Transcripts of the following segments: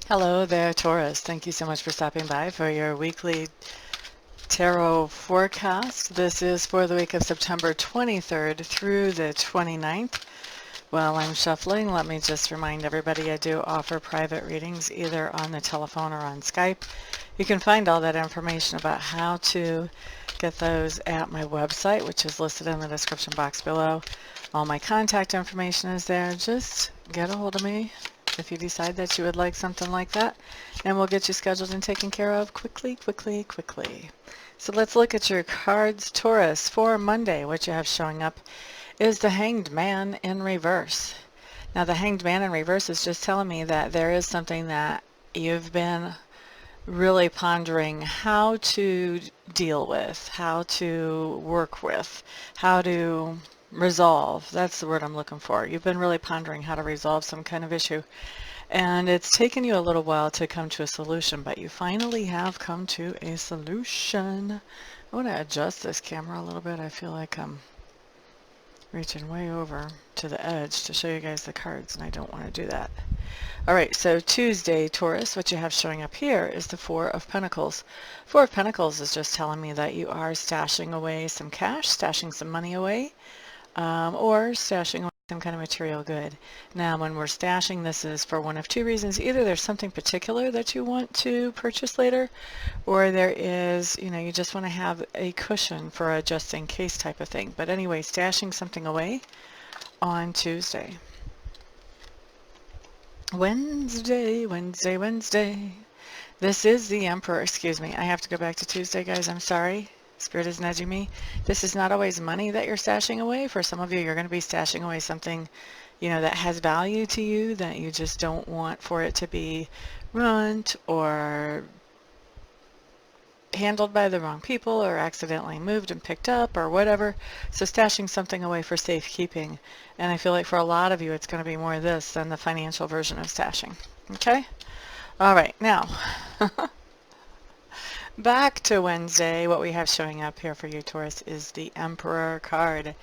Hello there, Taurus. Thank you so much for stopping by for your weekly tarot forecast. This is for the week of September 23rd through the 29th. While I'm shuffling, let me just remind everybody I do offer private readings either on the telephone or on Skype. You can find all that information about how to get those at my website, which is listed in the description box below. All my contact information is there. Just get a hold of me if you decide that you would like something like that, and we'll get you scheduled and taken care of quickly. So let's look at your cards, Taurus, for Monday. What you have showing up is the Hanged Man in reverse. Now, the Hanged Man in reverse is just telling me that there is something that you've been really pondering how to deal with, how to work with, how to resolve. That's the word I'm looking for. You've been really pondering how to resolve some kind of issue, and it's taken you a little while to come to a solution, but you finally have come to a solution. I want to adjust this camera a little bit. I feel like I'm reaching way over to the edge to show you guys the cards, and I don't want to do that. All right, so Tuesday, Taurus, what you have showing up here is the Four of Pentacles. Four of Pentacles is just telling me that you are stashing away some cash, stashing some money away, or stashing away some kind of material good. Now, when we're stashing, this is for one of two reasons. Either there's something particular that you want to purchase later, or there is, you just want to have a cushion for a just-in-case type of thing. But anyway, stashing something away on Tuesday. Wednesday. This is the Emperor. Excuse me. I have to go back to Tuesday, guys. I'm sorry. Spirit is nudging me. This is not always money that you're stashing away. For some of you, you're going to be stashing away something, that has value to you that you just don't want for it to be ruined or handled by the wrong people or accidentally moved and picked up or whatever. So stashing something away for safekeeping. And I feel like for a lot of you, it's going to be more of this than the financial version of stashing. Okay? All right. Now, back to Wednesday. What we have showing up here for you, Taurus, is the Emperor card.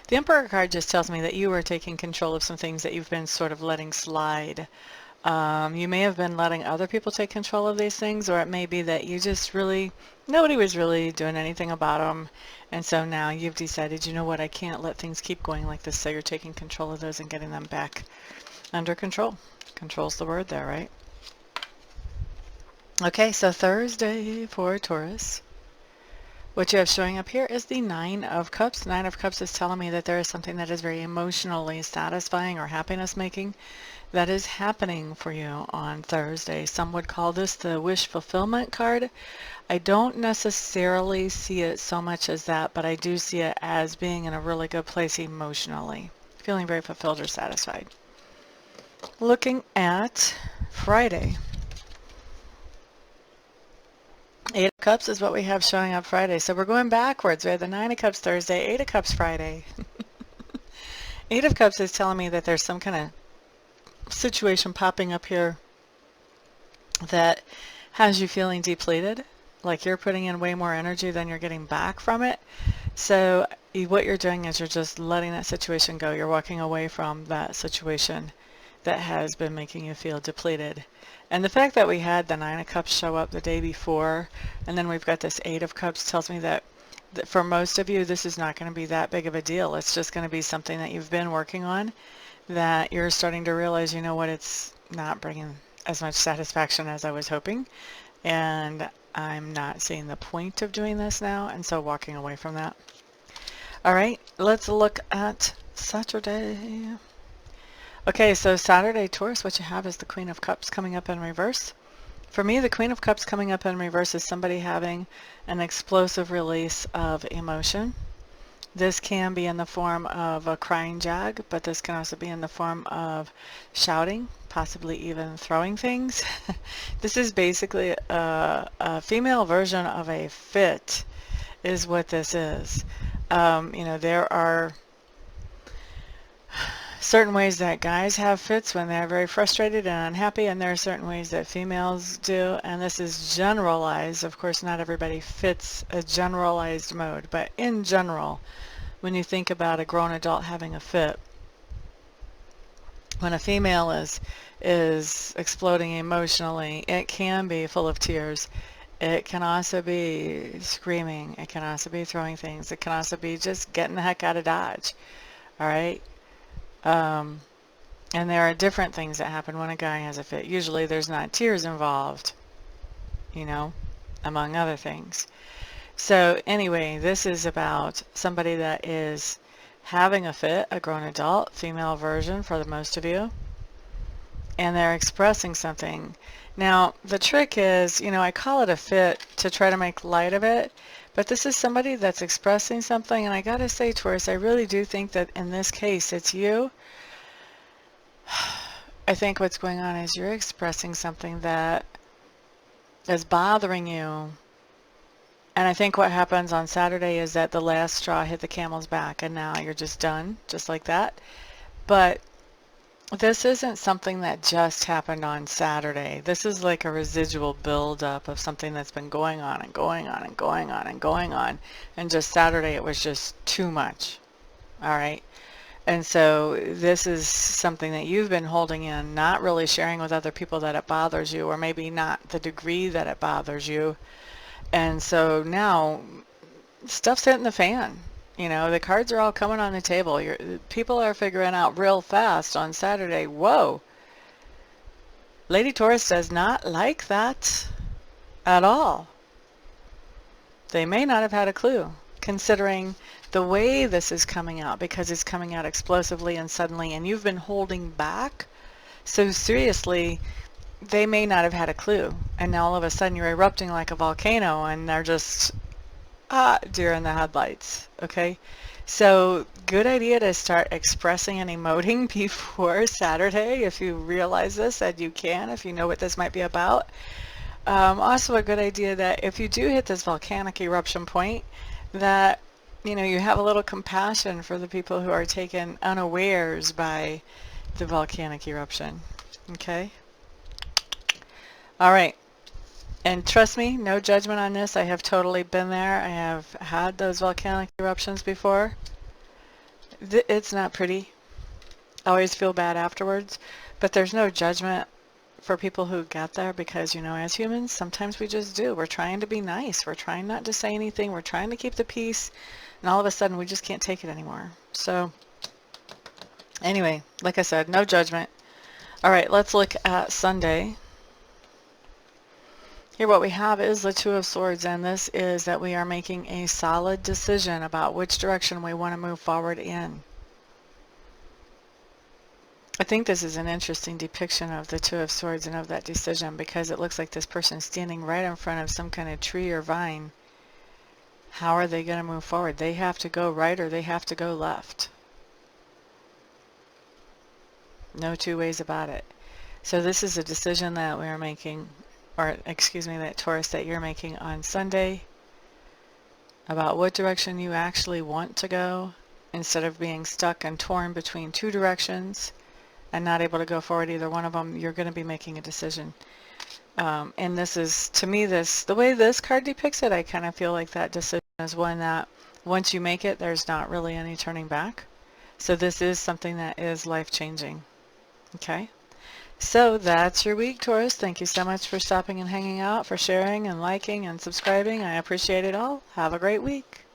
The Emperor card just tells me that you are taking control of some things that you've been sort of letting slide. You may have been letting other people take control of these things, or it may be that you just nobody was really doing anything about them, and so now you've decided, you know what, I can't let things keep going like this, so you're taking control of those and getting them back under control. Control's the word there, right? Okay, so Thursday for Taurus. What you have showing up here is the Nine of Cups. Nine of Cups is telling me that there is something that is very emotionally satisfying or happiness-making that is happening for you on Thursday. Some would call this the wish fulfillment card. I don't necessarily see it so much as that, but I do see it as being in a really good place emotionally, feeling very fulfilled or satisfied. Looking at Friday. Eight of Cups is what we have showing up Friday. So we're going backwards. We have the Nine of Cups Thursday, Eight of Cups Friday. Eight of Cups is telling me that there's some kind of situation popping up here that has you feeling depleted, like you're putting in way more energy than you're getting back from it. So what you're doing is you're just letting that situation go. You're walking away from that situation that has been making you feel depleted. And the fact that we had the Nine of Cups show up the day before, and then we've got this Eight of Cups, tells me that for most of you, this is not going to be that big of a deal. It's just going to be something that you've been working on that you're starting to realize, you know what, it's not bringing as much satisfaction as I was hoping, and I'm not seeing the point of doing this now, and so walking away from that. All right, let's look at Saturday. Okay, so Saturday, Taurus, what you have is the Queen of Cups coming up in reverse. For me, the Queen of Cups coming up in reverse is somebody having an explosive release of emotion. This can be in the form of a crying jag, but this can also be in the form of shouting, possibly even throwing things. This is basically a female version of a fit, is what this is. There are certain ways that guys have fits when they're very frustrated and unhappy, and there are certain ways that females do, and this is generalized. Of course, not everybody fits a generalized mode, but in general, when you think about a grown adult having a fit, when a female is is exploding emotionally. It can be full of tears. It can also be screaming. It can also be throwing things. It can also be just getting the heck out of Dodge. All right? Um, and there are different things that happen when a guy has a fit. Usually there's not tears involved, you know, among other things. So anyway, this is about somebody that is having a fit, a grown adult, female version for the most of you, and they're expressing something. Now, the trick is, you know, I call it a fit to try to make light of it, but this is somebody that's expressing something, and I gotta say, Taurus, I really do think that in this case, it's you. I think what's going on is you're expressing something that is bothering you. And I think what happens on Saturday is that the last straw hit the camel's back, and now you're just done, just like that. But this isn't something that just happened on Saturday. This is like a residual buildup of something that's been going on and going on and going on and going on. And just Saturday, it was just too much. All right. And so this is something that you've been holding in, not really sharing with other people that it bothers you, or maybe not the degree that it bothers you. And so now stuff's hitting the fan. You know, the cards are all coming on the table. People are figuring out real fast on Saturday, whoa, Lady Taurus does not like that at all. They may not have had a clue, considering the way this is coming out, because it's coming out explosively and suddenly, and you've been holding back. So seriously, they may not have had a clue. And now all of a sudden you're erupting like a volcano, and they're just, deer in the headlights. Okay, so good idea to start expressing and emoting before Saturday if you realize this, and you can, if you know what this might be about. Also a good idea that if you do hit this volcanic eruption point, that you know you have a little compassion for the people who are taken unawares by the volcanic eruption. Okay, all right. And trust me, no judgment on this. I have totally been there. I have had those volcanic eruptions before. It's not pretty. I always feel bad afterwards. But there's no judgment for people who get there, because, you know, as humans, sometimes we just do. We're trying to be nice. We're trying not to say anything. We're trying to keep the peace. And all of a sudden, we just can't take it anymore. So, anyway, like I said, no judgment. All right, let's look at Sunday. Here what we have is the Two of Swords, and this is that we are making a solid decision about which direction we want to move forward in. I think this is an interesting depiction of the Two of Swords and of that decision, because it looks like this person is standing right in front of some kind of tree or vine. How are they going to move forward? They have to go right or they have to go left. No two ways about it. So this is a decision that we are making, or excuse me, that Taurus, that you're making on Sunday, about what direction you actually want to go, instead of being stuck and torn between two directions and not able to go forward either one of them. You're going to be making a decision. And this is, to me, the way this card depicts it, I kind of feel like that decision is one that once you make it, there's not really any turning back. So this is something that is life-changing. Okay? So that's your week, Taurus. Thank you so much for stopping and hanging out, for sharing and liking and subscribing. I appreciate it all. Have a great week.